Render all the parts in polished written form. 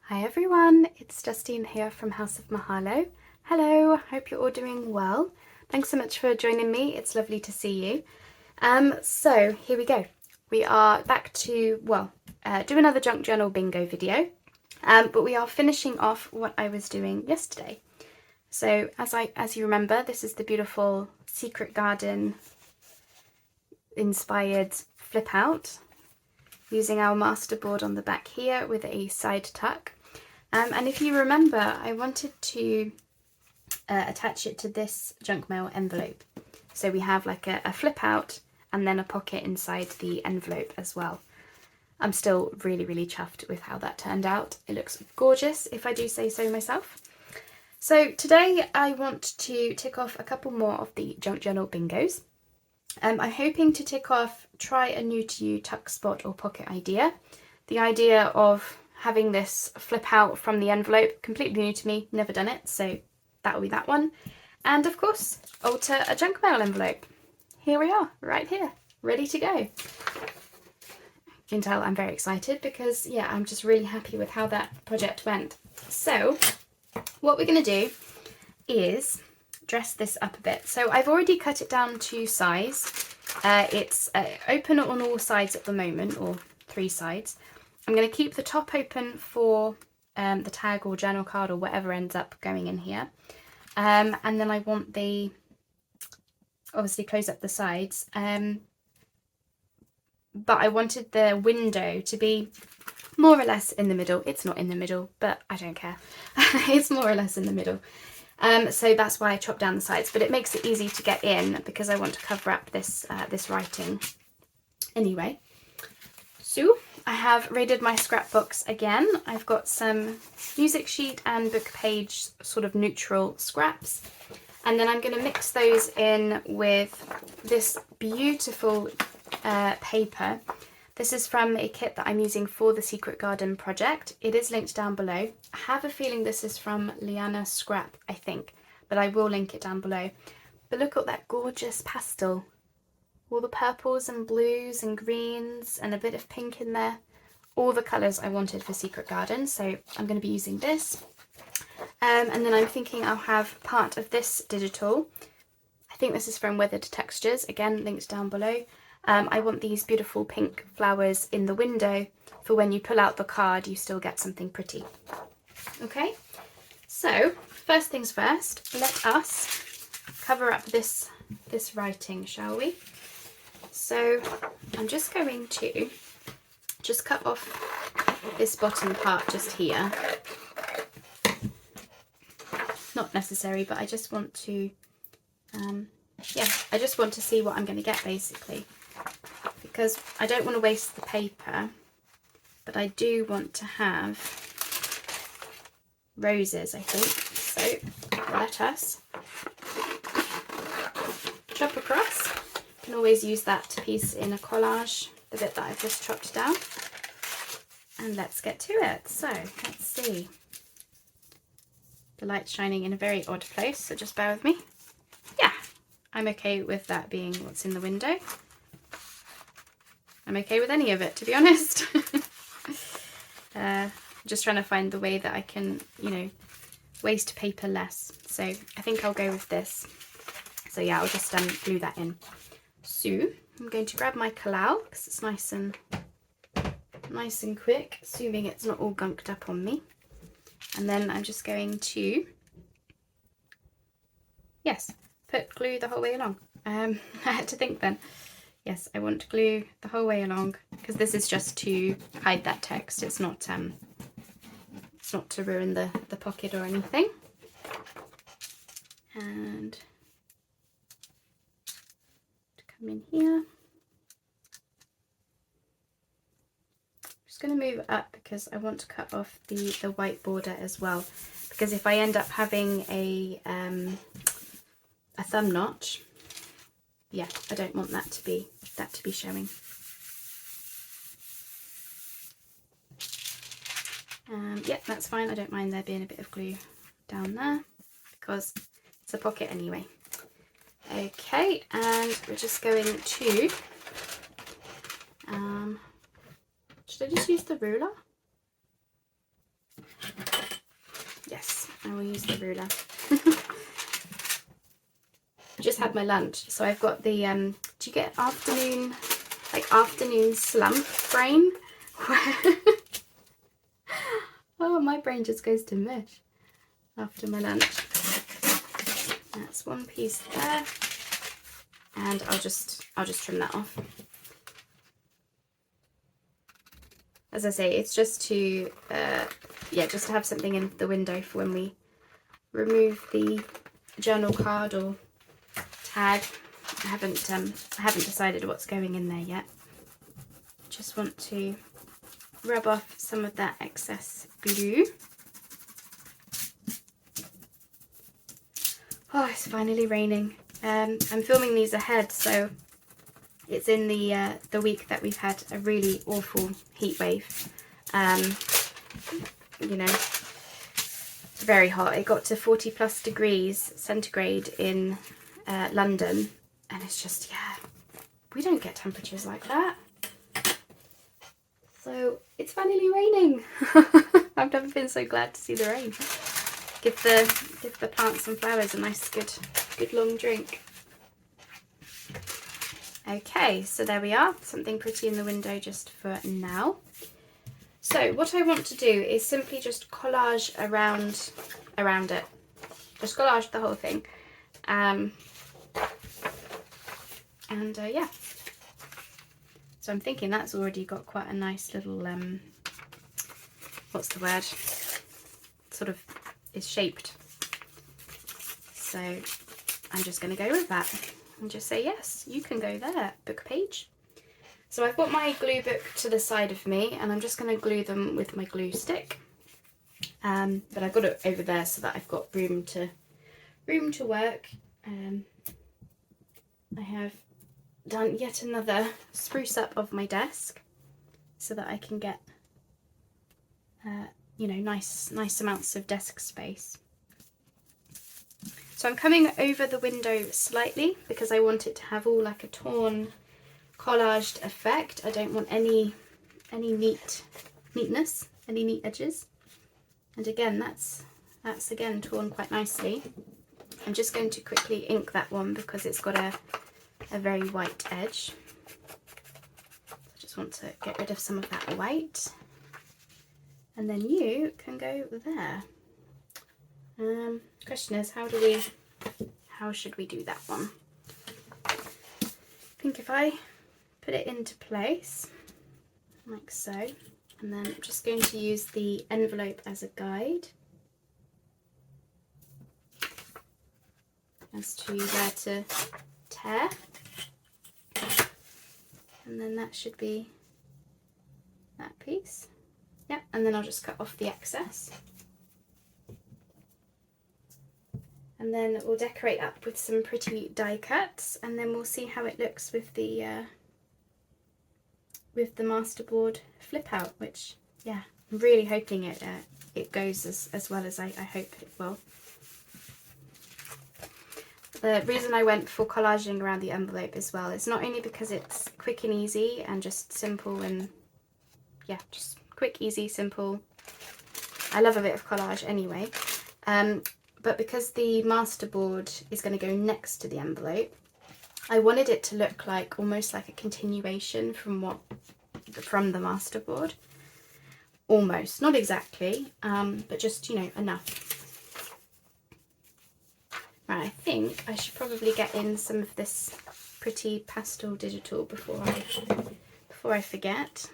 Hi everyone, it's Justine here from House of Mahalo. Hello, hope you're all doing well. Thanks so much for joining me, it's lovely to see you. So here we go. We are back to, do another junk journal bingo video, but we are finishing off what I was doing yesterday. So as you remember, this is the beautiful Secret Garden inspired flip out, using our masterboard on the back here with a side tuck. And if you remember, I wanted to attach it to this junk mail envelope. So we have like a flip out and then a pocket inside the envelope as well. I'm still really chuffed with how that turned out. It looks gorgeous, if I do say so myself. So today I want to tick off a couple more of the junk journal bingos. I'm hoping to tick off try a new to you tuck spot or pocket idea. The idea of having this flip out from the envelope, completely new to me, never done it, so that will be that one. And of course, alter a junk mail envelope. Here we are, right here, ready to go. You can tell I'm very excited because, yeah, I'm just really happy with how that project went. So, what we're going to do is dress this up a bit. So I've already cut it down to size. It's open on all sides at the moment, or 3 sides. I'm going to keep the top open for the tag or journal card or whatever ends up going in here. And then I want the, obviously close up the sides. But I wanted the window to be more or less in the middle. It's not in the middle, but I don't care. It's more or less in the middle. So that's why I chopped down the sides, but it makes it easy to get in because I want to cover up this this writing. Anyway, so I have raided my scrapbooks again. I've got some music sheet and book page sort of neutral scraps, and then I'm going to mix those in with this beautiful paper. This is from a kit that I'm using for the Secret Garden project. It is linked down below. I have a feeling this is from Liana Scrap, I think, but I will link it down below. But look at that gorgeous pastel. All the purples and blues and greens and a bit of pink in there. All the colours I wanted for Secret Garden, so I'm going to be using this. And then I'm thinking I'll have part of this digital. I think this is from Weathered Textures, again linked down below. I want these beautiful pink flowers in the window for when you pull out the card you still get something pretty. Okay, so first things first, let us cover up this writing, shall we? So I'm just going to cut off this bottom part just here. Not necessary, but I just want to, I just want to see what I'm going to get basically. Because I don't want to waste the paper, but I do want to have roses, I think. So let us chop across. You can always use that piece in a collage, the bit that I've just chopped down. And let's get to it. So let's see. The light's shining in a very odd place, so just bear with me. Yeah, I'm okay with that being what's in the window. I'm okay with any of it, to be honest. Just trying to find the way that I can, waste paper less. So I think I'll go with this. So yeah, I'll just glue that in. So I'm going to grab my Kalal because it's nice and quick, assuming it's not all gunked up on me. And then I'm just going to, put glue the whole way along. I had to think then. Yes, I want glue the whole way along because this is just to hide that text. It's not to ruin the pocket or anything. And to come in here. I'm just going to move it up because I want to cut off the white border as well. Because if I end up having a thumb notch, yeah, I don't want that to be showing. Yeah, that's fine. I don't mind there being a bit of glue down there because it's a pocket anyway. Okay, and we're just going to, should I just use the ruler? Yes, I will use the ruler. I just had my lunch, so I've got the, do you get afternoon slump brain? Oh, my brain just goes to mush after my lunch. That's one piece there, and I'll just trim that off. As I say, it's just to just to have something in the window for when we remove the journal card or tag. I haven't decided what's going in there yet. Just want to rub off some of that excess glue. Oh, it's finally raining. I'm filming these ahead, so it's in the week that we've had a really awful heat wave. You know, very hot. It got to 40+ degrees centigrade in London, and it's just, yeah, we don't get temperatures like that. So it's finally raining. I've never been so glad to see the rain. Give the plants and flowers a nice good long drink. Okay, so there we are, something pretty in the window just for now. So what I want to do is simply just collage around it. Just collage the whole thing. Yeah. So I'm thinking that's already got quite a nice little, what's the word? Sort of is shaped. So I'm just going to go with that and just say, yes, you can go there, book page. So I've got my glue book to the side of me, and I'm just going to glue them with my glue stick. But I've got it over there so that I've got room to work. I have done yet another spruce up of my desk so that I can get you know, nice amounts of desk space. So I'm coming over the window slightly because I want it to have all like a torn, collaged effect. I don't want any neatness, any neat edges. And again, that's again torn quite nicely. I'm just going to quickly ink that one because it's got a very white edge. I just want to get rid of some of that white. And then you can go there. Question is, how should we do that one? I think if I put it into place, like so, and then I'm just going to use the envelope as a guide as to where to tear. And then that should be that piece. Yeah, and then I'll just cut off the excess. And then we'll decorate up with some pretty die cuts, and then we'll see how it looks with the masterboard flip out, which, yeah, I'm really hoping it goes as well as I hope it will. The reason I went for collaging around the envelope as well is not only because it's quick and easy and just simple and, yeah, just quick, easy, simple. I love a bit of collage anyway. But because the masterboard is going to go next to the envelope, I wanted it to look like almost like a continuation from the masterboard. Almost, not exactly, but just, you know, enough. Right, I think I should probably get in some of this pretty pastel digital before I forget.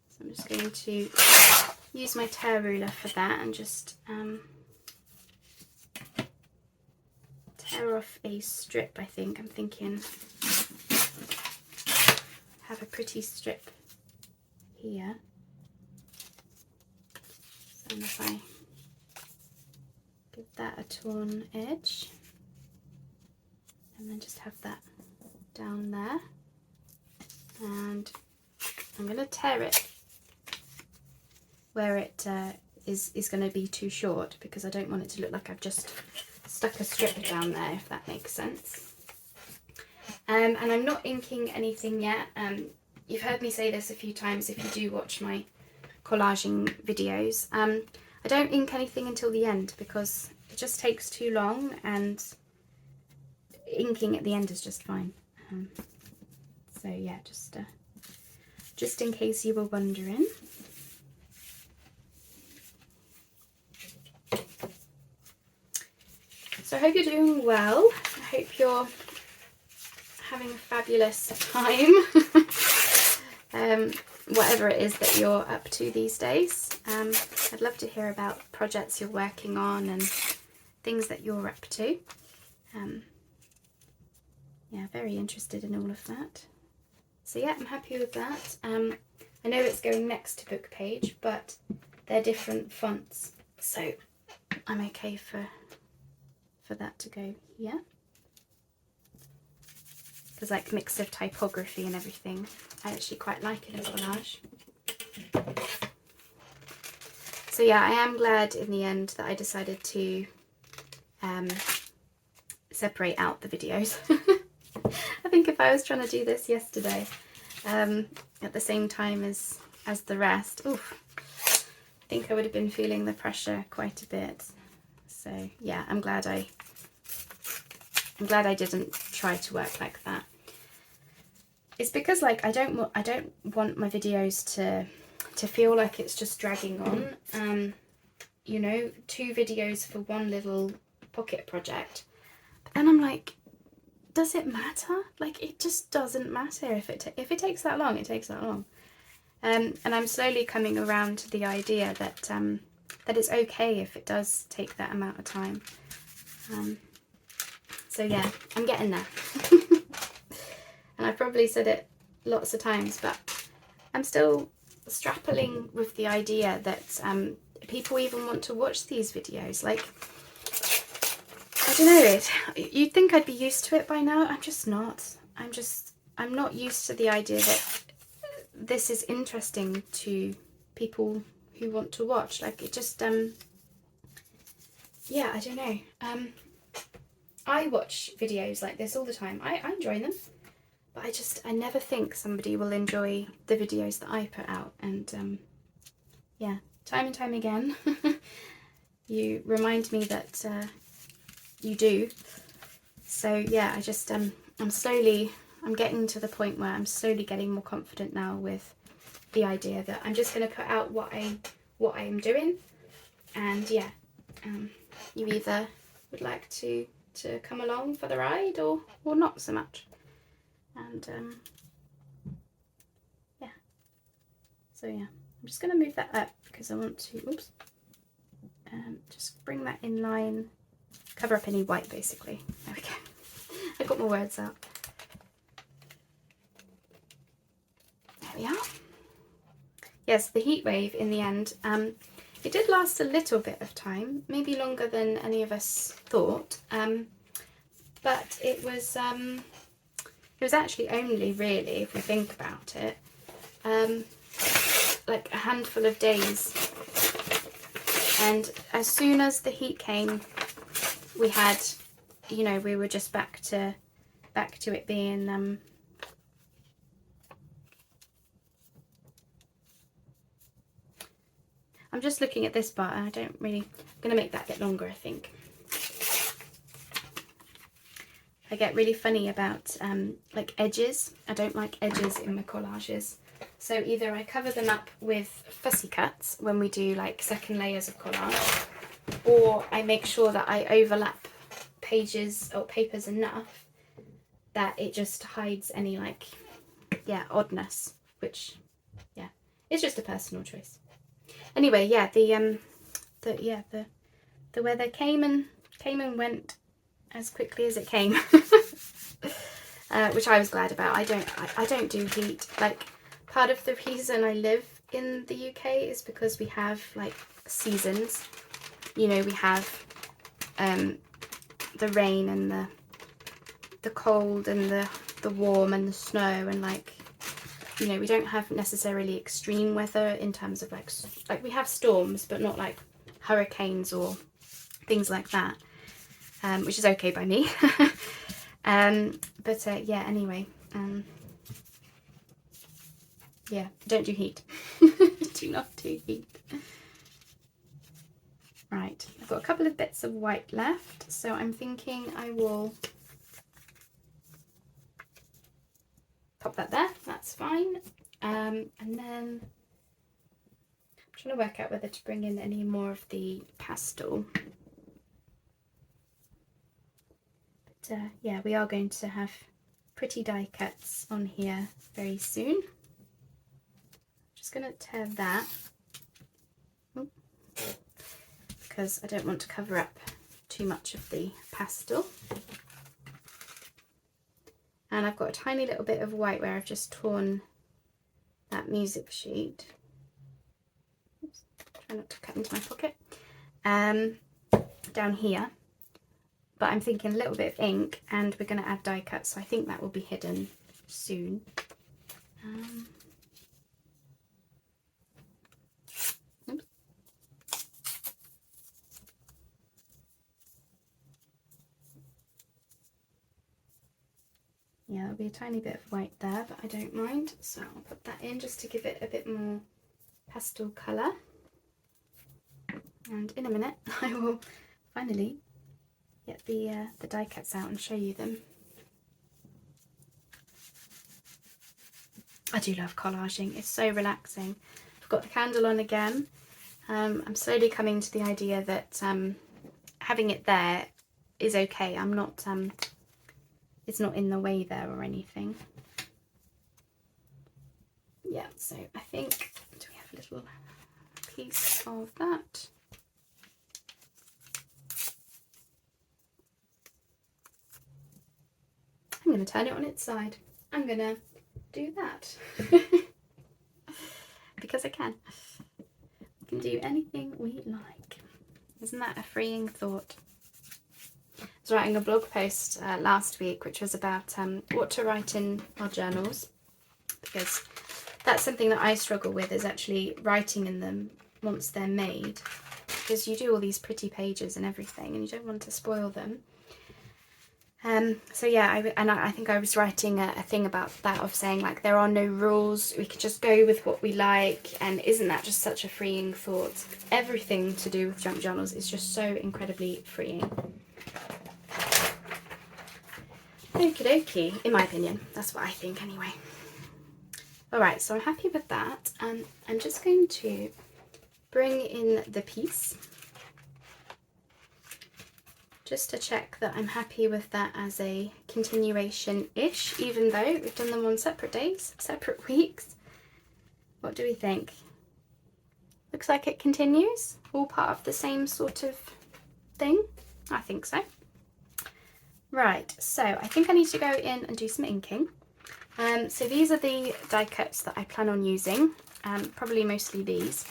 So I'm just going to use my tear ruler for that and just tear off a strip. I think I'm thinking have a pretty strip here. So if I give that a torn edge and then just have that down there, and I'm going to tear it where it is going to be too short, because I don't want it to look like I've just stuck a strip down there, if that makes sense. And I'm not inking anything yet. You've heard me say this a few times if you do watch my collaging videos. I don't ink anything until the end because it just takes too long, and inking at the end is just fine. So yeah, just in case you were wondering. So I hope you're doing well. I hope you're having a fabulous time. Whatever it is that you're up to these days. I'd love to hear about projects you're working on and things that you're up to. Yeah, very interested in all of that. So yeah, I'm happy with that. I know it's going next to book page, but they're different fonts, so I'm okay for that to go here. Because like mix of typography and everything, I actually quite like it in collage. So yeah, I am glad in the end that I decided to separate out the videos. I think if I was trying to do this yesterday at the same time as the rest, oof, I think I would have been feeling the pressure quite a bit. So yeah, I'm glad I didn't try to work like that. It's because like I don't want my videos to feel like it's just dragging on. You know, 2 videos for one little pocket project. But then I'm like, does it matter? Like, it just doesn't matter if it takes that long. It takes that long. And I'm slowly coming around to the idea that that it's okay if it does take that amount of time. So yeah, I'm getting there. And I've probably said it lots of times, but I'm still strappling with the idea that people even want to watch these videos. Like, I don't know, you'd think I'd be used to it by now. I'm just not. I'm not used to the idea that this is interesting to people who want to watch. Like, it just, yeah, I don't know. I watch videos like this all the time. I enjoy them, but I never think somebody will enjoy the videos that I put out. And yeah, time and time again, you remind me that you do. So yeah, I just I'm getting to the point where I'm slowly getting more confident now with the idea that I'm just going to put out what I'm doing, and yeah, you either would like to come along for the ride or not so much. And yeah, so yeah, I'm just going to move that up because I want to, oops, just bring that in line, cover up any white basically. There we go. I got my words out. There we are. Yes, the heat wave in the end, it did last a little bit of time, maybe longer than any of us thought, but it was actually only really, if we think about it, like a handful of days. And as soon as the heat came, we had, you know, we were just back to it being I'm just looking at this part, and I'm going to make that a bit longer, I think. I get really funny about like edges. I don't like edges in my collages. So either I cover them up with fussy cuts when we do like second layers of collage, or I make sure that I overlap pages or papers enough that it just hides any like, yeah, oddness, which, yeah, it's just a personal choice. Anyway, yeah, the weather came and went as quickly as it came, which I was glad about. I don't do heat. Like, part of the reason I live in the UK is because we have like seasons. You know, we have the rain and the cold and the warm and the snow, and like, you know, we don't have necessarily extreme weather in terms of like we have storms, but not like hurricanes or things like that, which is okay by me. But yeah, anyway, yeah, don't do heat. Do not to heat. Right, I've got a couple of bits of white left, so I'm thinking I will pop that there, that's fine. And then I'm trying to work out whether to bring in any more of the pastel. But yeah, we are going to have pretty die cuts on here very soon. Just going to tear that because I don't want to cover up too much of the pastel. And I've got a tiny little bit of white where I've just torn that music sheet. Oops, try not to cut into my pocket. Down here. But I'm thinking a little bit of ink, and we're going to add die cuts, so I think that will be hidden soon. Oops. Yeah, there'll be a tiny bit of white there, but I don't mind, so I'll put that in just to give it a bit more pastel colour. And in a minute I will finally get the die cuts out and show you them. I do love collaging, it's so relaxing. I've got the candle on again. I'm slowly coming to the idea that having it there is okay. I'm not, it's not in the way there or anything. Yeah, so I think, do we have a little piece of that? I'm going to turn it on its side. I'm going to do that. Because I can. We can do anything we like. Isn't that a freeing thought? I was writing a blog post last week which was about what to write in our journals, because that's something that I struggle with, is actually writing in them once they're made, because you do all these pretty pages and everything and you don't want to spoil them. So yeah, I think I was writing a thing about that, of saying like there are no rules, we can just go with what we like, and isn't that just such a freeing thought? Everything to do with junk journals is just so incredibly freeing. Okie dokie, in my opinion, that's what I think anyway. Alright, so I'm happy with that, and I'm just going to bring in the piece just to check that I'm happy with that as a continuation-ish, even though we've done them on separate days, separate weeks. What do we think? Looks like it continues, all part of the same sort of thing. I think so. Right, so I think I need to go in and do some inking. So these are the die cuts that I plan on using, probably mostly these.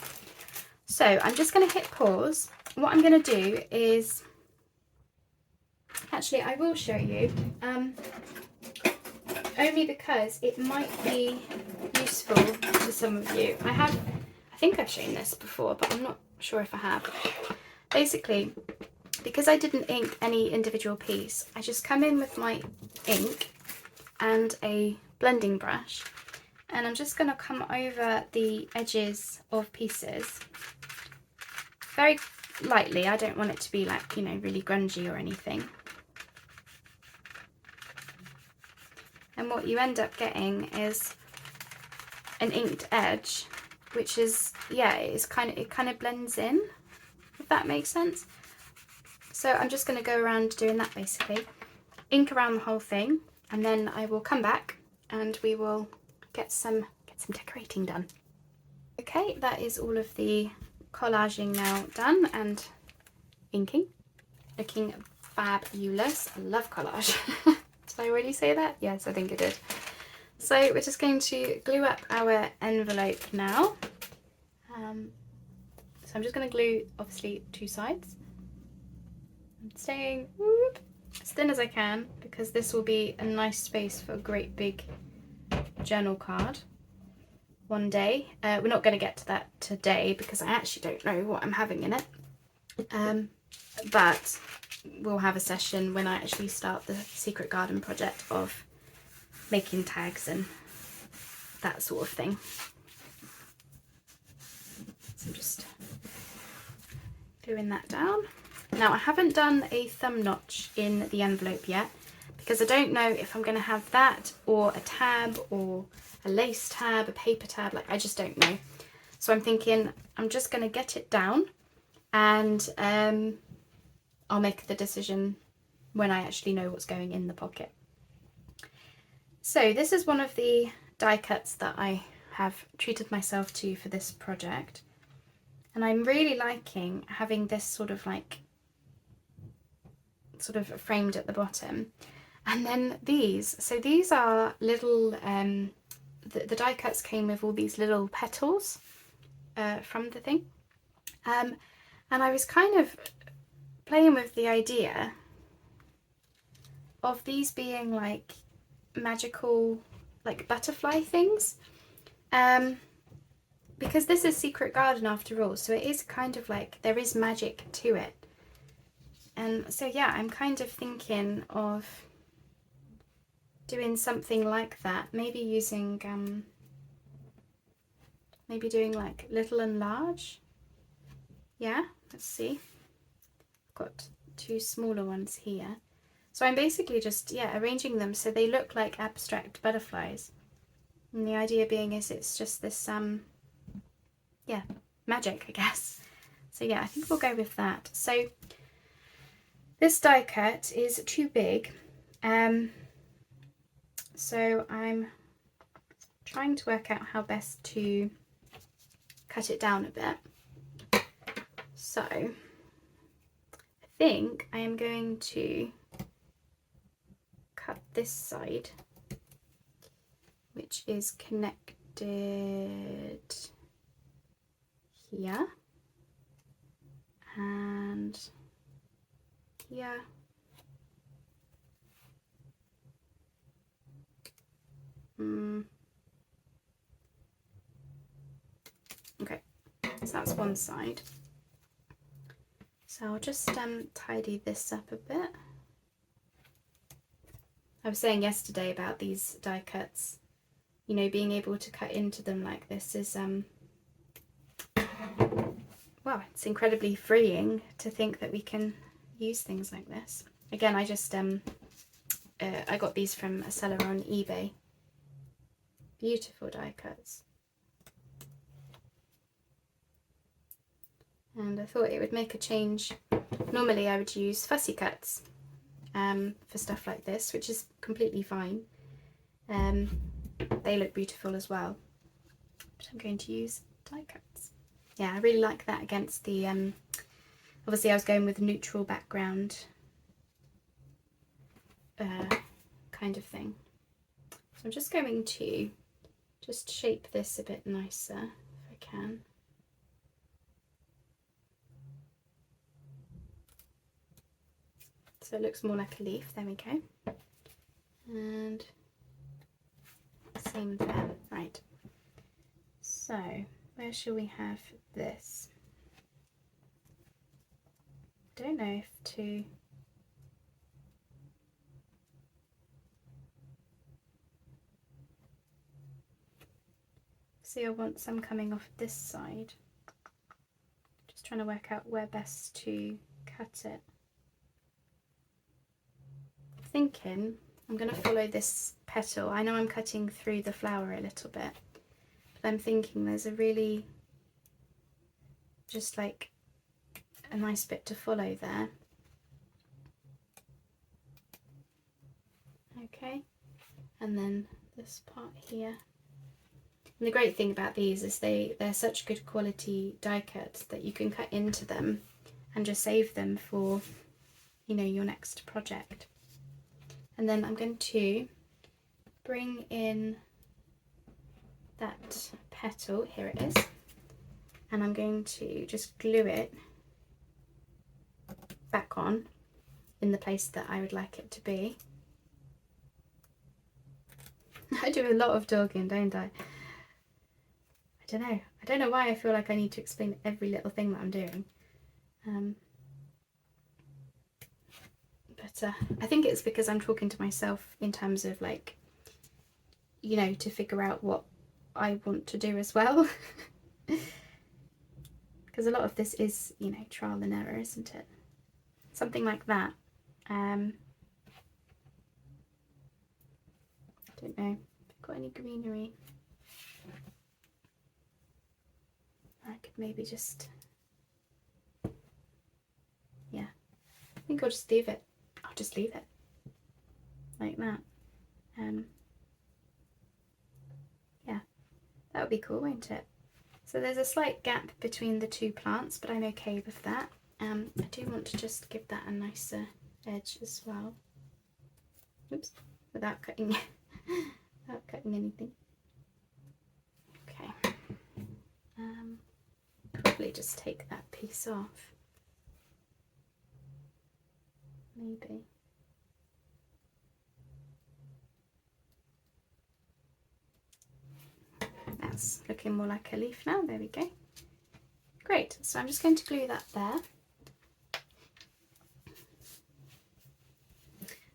So I'm just going to hit pause. What I'm going to do is, actually I will show you, only because it might be useful to some of you. I think I've shown this before, but I'm not sure if I have. Basically, because I didn't ink any individual piece, I just come in with my ink and a blending brush, and I'm just going to come over the edges of pieces very lightly. I don't want it to be like, you know, really grungy or anything. And what you end up getting is an inked edge, which is, yeah, it kind of blends in, if that makes sense. So I'm just going to go around doing that basically, ink around the whole thing, and then I will come back and we will get some decorating done. Okay, that is all of the collaging now done and inking, looking fabulous. I love collage. Did I already say that? Yes, I think I did. So we're just going to glue up our envelope now. So I'm just going to glue, obviously, two sides. I'm staying as thin as I can, because this will be a nice space for a great big journal card one day. We're not going to get to that today because I actually don't know what I'm having in it. But we'll have a session when I actually start the Secret Garden project of making tags and that sort of thing. So I'm just gluing that down. Now I haven't done a thumb notch in the envelope yet because I don't know if I'm going to have that or a tab or a lace tab, a paper tab, like I just don't know. So I'm thinking I'm just going to get it down and I'll make the decision when I actually know what's going in the pocket. So this is one of the die cuts that I have treated myself to for this project. And I'm really liking having this sort of framed at the bottom. And then these, so these are little, the die cuts came with all these little petals from the thing. And I was kind of playing with the idea of these being like magical, like butterfly things. Because this is Secret Garden after all, so it is kind of like there is magic to it. And so yeah, I'm kind of thinking of doing something like that, maybe using maybe doing like little and large. Yeah, let's see. I've got two smaller ones here. So I'm basically just, yeah, arranging them so they look like abstract butterflies. And the idea being is it's just this yeah, magic, I guess. So yeah, I think we'll go with that. So this die cut is too big, so I'm trying to work out how best to cut it down a bit. So I think I am going to cut this side, which is connected here and here. Okay, so that's one side. So I'll just tidy this up a bit. I was saying yesterday about these die cuts, you know, being able to cut into them like this is well, it's incredibly freeing to think that we can use things like this. Again, I just I got these from a seller on eBay. Beautiful die cuts. And I thought it would make a change. Normally I would use fussy cuts for stuff like this, which is completely fine. They look beautiful as well. But I'm going to use die cuts. Yeah, I really like that against the, obviously I was going with a neutral background kind of thing. So I'm just going to just shape this a bit nicer if I can. So it looks more like a leaf, there we go. And same there, right. So where shall we have this? I don't know if to... See, I want some coming off this side. Just trying to work out where best to cut it. Thinking I'm going to follow this petal. I know I'm cutting through the flower a little bit, but I'm thinking there's a really just like a nice bit to follow there. Okay, and then this part here. And the great thing about these is they're such good quality die cuts that you can cut into them and just save them for, you know, your next project. And then I'm going to bring in that petal, here it is, and I'm going to just glue it back on in the place that I would like it to be. I do a lot of talking, don't I? I don't know why I feel like I need to explain every little thing that I'm doing. But I think it's because I'm talking to myself in terms of like, you know, to figure out what I want to do as well. because a lot of this is, you know, trial and error, isn't it? Something like that. I don't know if I've got any greenery. I could maybe just, yeah, I think I'll just leave it. I'll just leave it like that. Yeah, that would be cool, won't it? So there's a slight gap between the two plants, but I'm okay with that. I do want to just give that a nicer edge as well. Oops, without cutting, without cutting anything. Okay. Probably just take that piece off. Maybe. That's looking more like a leaf now. There we go. Great. So I'm just going to glue that there.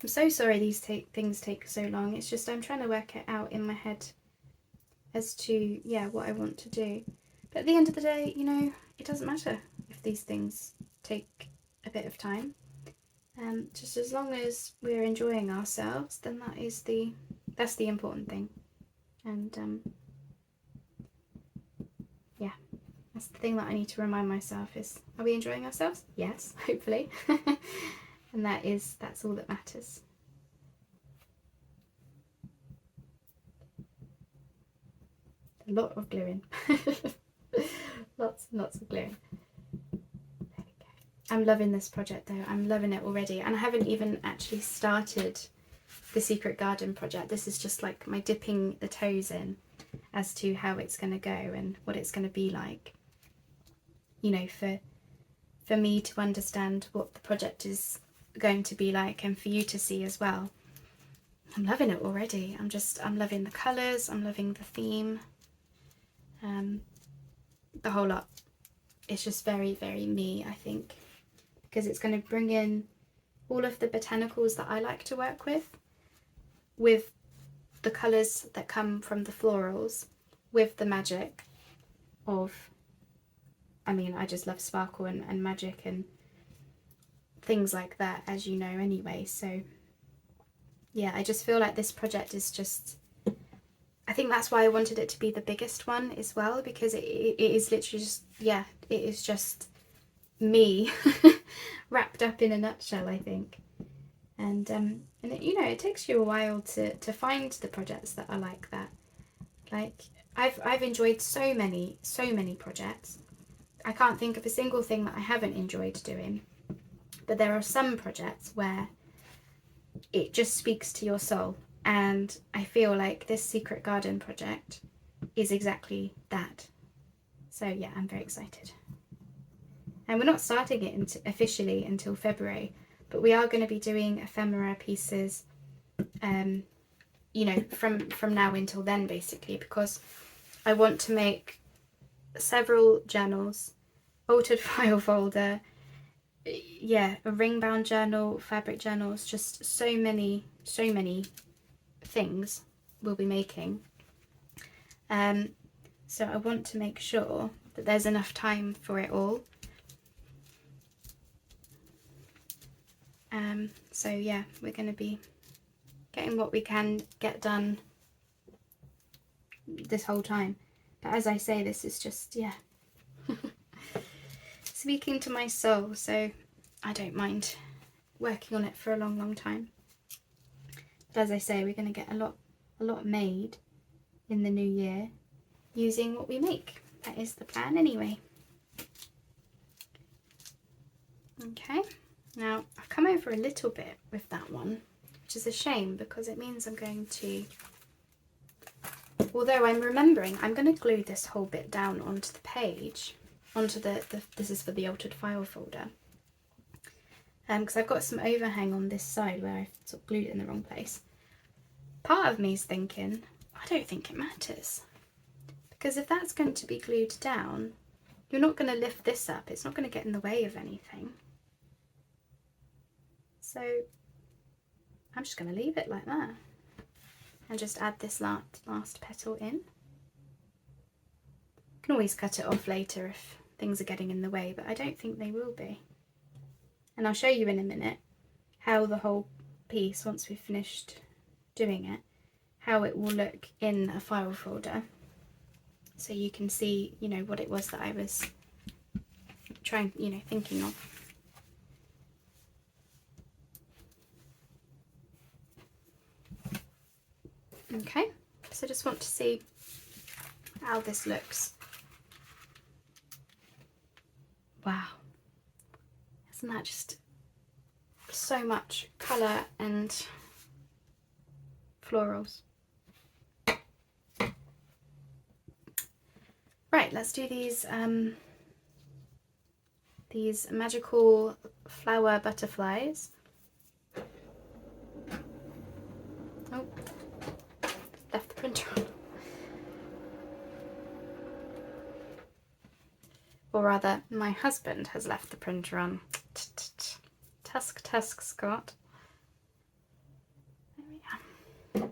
I'm so sorry these things take so long. It's just I'm trying to work it out in my head as to, yeah, what I want to do. But at the end of the day, you know, it doesn't matter if these things take a bit of time. Just as long as we're enjoying ourselves, then that's the important thing. And yeah, that's the thing that I need to remind myself is, are we enjoying ourselves? Yes, hopefully. And that's all that matters. A lot of gluing. Lots and lots of gluing. There we go. I'm loving this project though. I'm loving it already. And I haven't even actually started the Secret Garden project. This is just like my dipping the toes in as to how it's going to go and what it's going to be like. You know, for me to understand what the project is going to be like and for you to see as well. I'm loving it already. I'm loving the colours, I'm loving the theme, the whole lot. It's just very, very me, I think, because it's going to bring in all of the botanicals that I like to work with the colours that come from the florals, with the magic of, I mean, I just love sparkle and magic and things like that, as you know anyway. So yeah, I just feel like this project is just, I think that's why I wanted it to be the biggest one as well, because it is literally just, yeah, it is just me wrapped up in a nutshell, I think. And it, you know, it takes you a while to find the projects that are like that. Like I've enjoyed so many projects. I can't think of a single thing that I haven't enjoyed doing. But there are some projects where it just speaks to your soul, and I feel like this Secret Garden project is exactly that. So yeah, I'm very excited. And we're not starting it officially until February, but we are going to be doing ephemera pieces, you know, from now until then, basically, because I want to make several journals, altered file folder, yeah, a ring bound journal, fabric journals, just so many things we'll be making. So I want to make sure that there's enough time for it all. So yeah, we're going to be getting what we can get done this whole time. But as I say, this is just, yeah, speaking to my soul, so I don't mind working on it for a long time. But as I say, we're going to get a lot made in the new year using what we make. That is the plan anyway. Okay, now I've come over a little bit with that one, which is a shame because it means I'm going to, although I'm remembering, I'm going to glue this whole bit down onto the page, onto this is for the altered file folder, because I've got some overhang on this side where I've sort of glued it in the wrong place. Part of me is thinking, I don't think it matters, because if that's going to be glued down, you're not going to lift this up, it's not going to get in the way of anything. So I'm just going to leave it like that and just add this last petal in. You can always cut it off later if things are getting in the way, but I don't think they will be. And I'll show you in a minute how the whole piece, once we've finished doing it, how it will look in a file folder, so you can see, you know, what it was that I was trying, you know, thinking of. Okay, so just want to see how this looks. Wow, isn't that just so much colour and florals? Right, let's do these magical flower butterflies. Oh, left the printer on. Or rather, my husband has left the printer on. Tusk, Scott. There we are.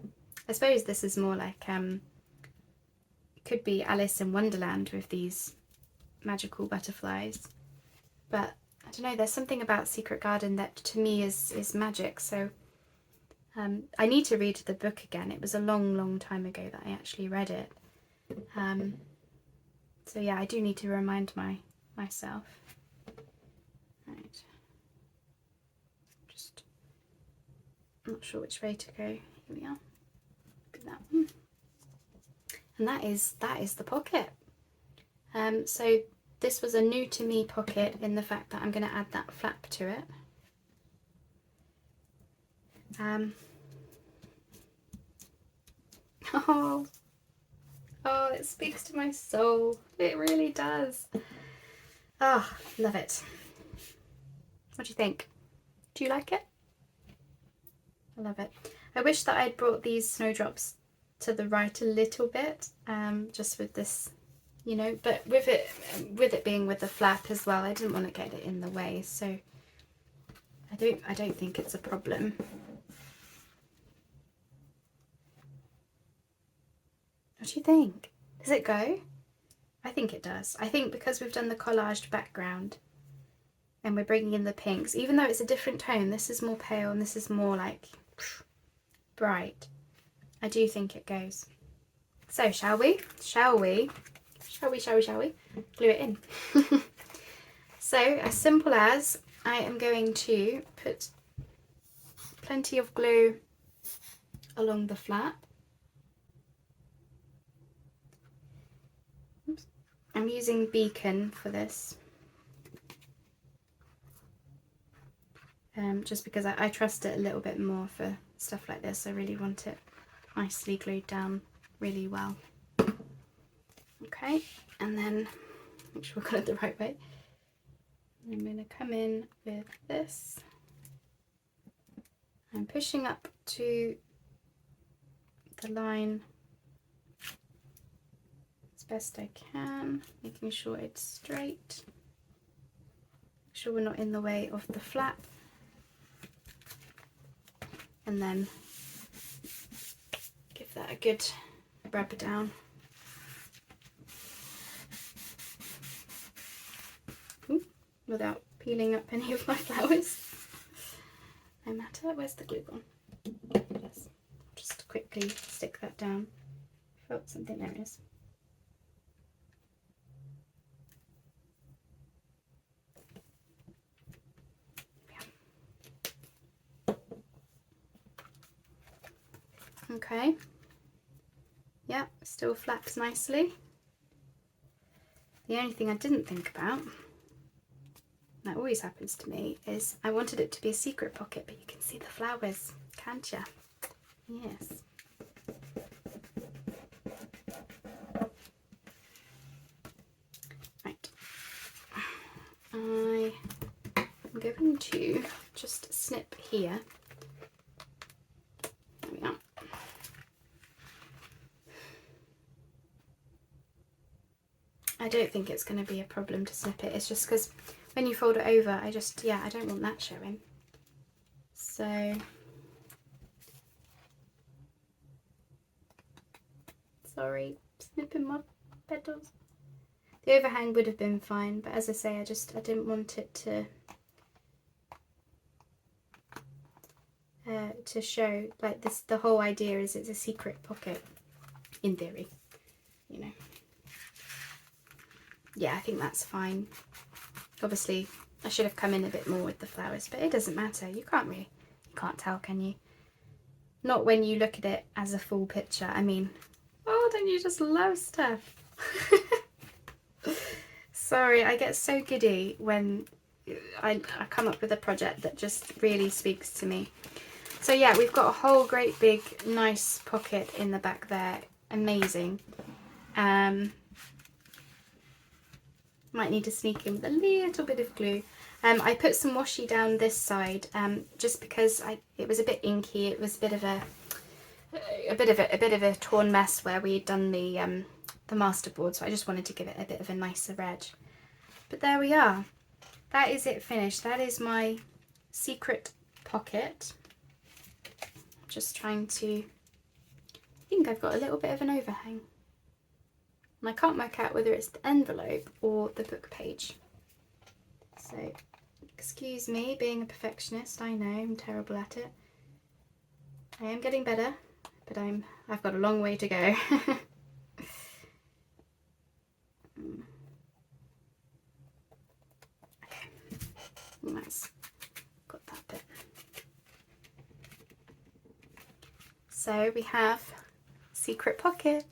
I suppose this is more like, could be Alice in Wonderland with these magical butterflies. But I don't know, there's something about Secret Garden that to me is magic, so I need to read the book again. It was a long time ago that I actually read it. So yeah, I do need to remind myself. Right. Just not sure which way to go. Here we are. Look at that one. And that is the pocket. So this was a new to me pocket in the fact that I'm going to add that flap to it. Oh, it speaks to my soul. It really does. Oh, love it. What do you think? Do you like it? I love it. I wish that I'd brought these snowdrops to the right a little bit, just with this, you know, but with it being with the flap as well, I didn't want to get it in the way, so I don't think it's a problem. What do you think? Does it go? I think it does. I think because we've done the collaged background and we're bringing in the pinks, even though it's a different tone, this is more pale and this is more like bright, I do think it goes. So shall we glue it in? So as simple as, I am going to put plenty of glue along the flap. Oops. I'm using Beacon for this, just because I trust it a little bit more for stuff like this. I really want it nicely glued down really well. Okay, and then make sure we've got it the right way. I'm going to come in with this. I'm pushing up to the line as best I can, making sure it's straight. Make sure we're not in the way of the flap. And then give that a good rub down. Ooh, without peeling up any of my flowers. No matter. Where's the glue gone? Yes. Just quickly stick that down. Oh, something, there it is. Okay. Yeah, still flaps nicely. The only thing I didn't think about, that always happens to me, is I wanted it to be a secret pocket, but you can see the flowers, can't you? Yes. Right. I'm going to just snip here. There we are. I don't think it's going to be a problem to snip it. It's just because when you fold it over, I don't want that showing. So, sorry, snipping my petals. The overhang would have been fine, but as I say, I didn't want it to show, like this. The whole idea is it's a secret pocket, in theory, you know. Yeah, I think that's fine. Obviously, I should have come in a bit more with the flowers, but it doesn't matter. You can't tell, can you? Not when you look at it as a full picture. I mean, oh, don't you just love stuff? Sorry, I get so giddy when I come up with a project that just really speaks to me. So yeah, we've got a whole great big nice pocket in the back there. Amazing. Might need to sneak in with a little bit of glue. I put some washi down this side just because it was a bit inky. It was a bit of a torn mess where we had done the masterboard, so I just wanted to give it a bit of a nicer edge. But there we are. That is it finished. That is my secret pocket. Just trying to. I think I've got a little bit of an overhang. And I can't work out whether it's the envelope or the book page. So, excuse me, being a perfectionist, I know I'm terrible at it. I am getting better, but I've got a long way to go. Okay, nice. Got that bit. So we have secret pocket.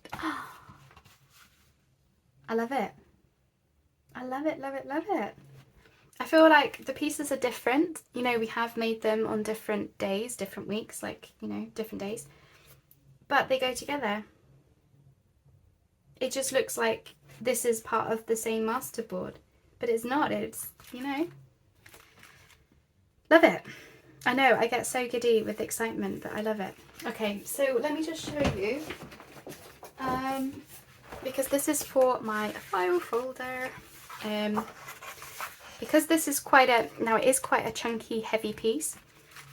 I love it. I love it, love it, love it. I feel like the pieces are different. You know, we have made them on different days, different weeks, like, you know, different days. But they go together. It just looks like this is part of the same masterboard. But it's not, it's, you know. Love it. I know, I get so giddy with excitement, but I love it. Okay, so let me just show you. Because this is for my file folder. Because this is it is quite a chunky, heavy piece.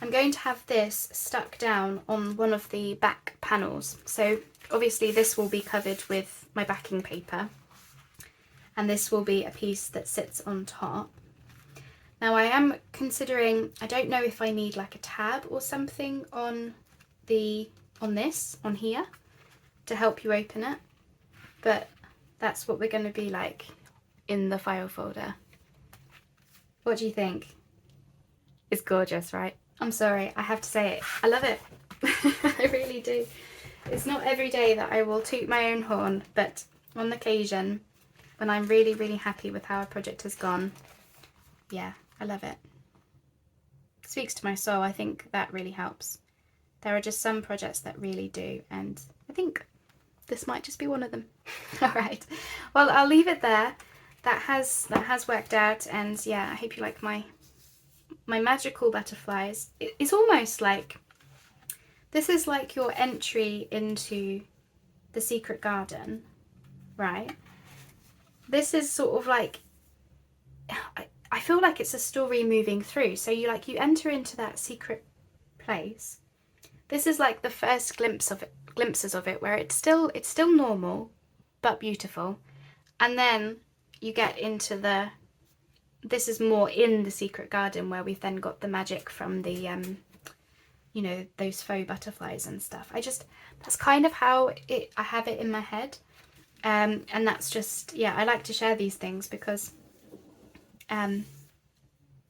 I'm going to have this stuck down on one of the back panels. So obviously this will be covered with my backing paper. And this will be a piece that sits on top. Now I am considering, I don't know if I need like a tab or something on here to help you open it. But that's what we're going to be like in the file folder. What do you think? It's gorgeous, right? I'm sorry, I have to say it. I love it. I really do. It's not every day that I will toot my own horn, but on occasion, when I'm really, really happy with how a project has gone, yeah, I love it. It speaks to my soul. I think that really helps. There are just some projects that really do, and I think this might just be one of them. All right. Well, I'll leave it there. That has worked out, and yeah, I hope you like my magical butterflies. It's almost like this is like your entry into the secret garden, right? This is sort of like I feel like it's a story moving through. So you enter into that secret place. This is like the first glimpses of it, where it's still normal but beautiful, and then you get into this is more in the secret garden, where we've then got the magic from the you know, those faux butterflies and stuff. That's kind of how I have it in my head, and that's just, yeah, I like to share these things because I'm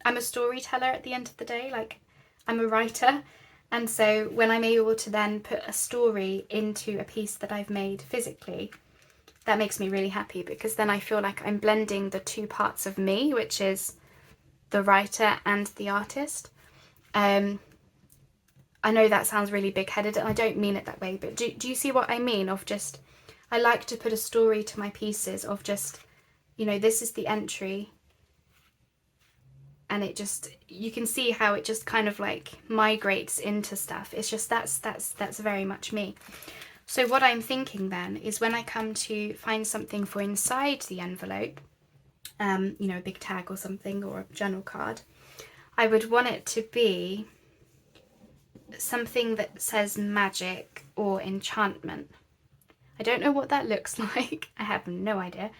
a storyteller at the end of the day. Like, I'm a writer. And so when I'm able to then put a story into a piece that I've made physically, that makes me really happy, because then I feel like I'm blending the two parts of me, which is the writer and the artist. I know that sounds really big-headed, and I don't mean it that way, but do you see what I mean? Of just, I like to put a story to my pieces of just, you know, this is the entry. And it just, you can see how it just kind of like migrates into stuff. It's just, that's very much me. So what I'm thinking then is, when I come to find something for inside the envelope, you know, a big tag or something, or a journal card, I would want it to be something that says magic or enchantment. I don't know what that looks like. I have no idea.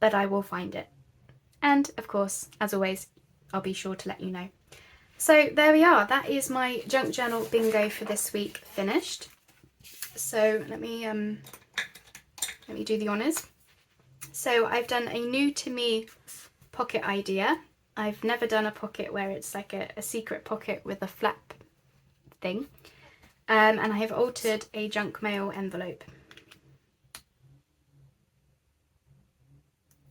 but I will find it. And of course, as always, I'll be sure to let you know. So there we are, that is my junk journal bingo for this week finished. So let me do the honours. So I've done a new to me pocket idea. I've never done a pocket where it's like a secret pocket with a flap thing. And I have altered a junk mail envelope,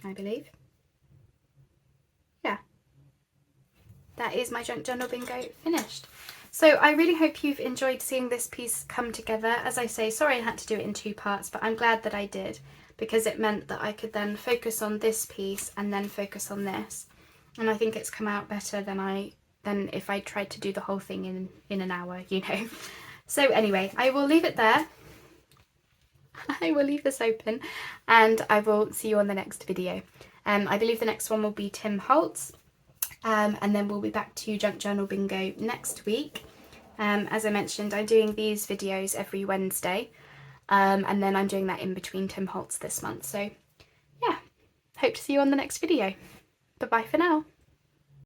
I believe. Yeah, that is my junk journal bingo finished. So I really hope you've enjoyed seeing this piece come together. As I say, sorry I had to do it in 2 parts, but I'm glad that I did, because it meant that I could then focus on this piece and then focus on this. And I think it's come out better than if I tried to do the whole thing in an hour, you know. So anyway, I will leave it there. I will leave this open and I will see you on the next video. I believe the next one will be Tim Holtz. And then we'll be back to Junk Journal Bingo next week. As I mentioned, I'm doing these videos every Wednesday, and then I'm doing that in between Tim Holtz this month. So yeah, hope to see you on the next video. Bye bye for now.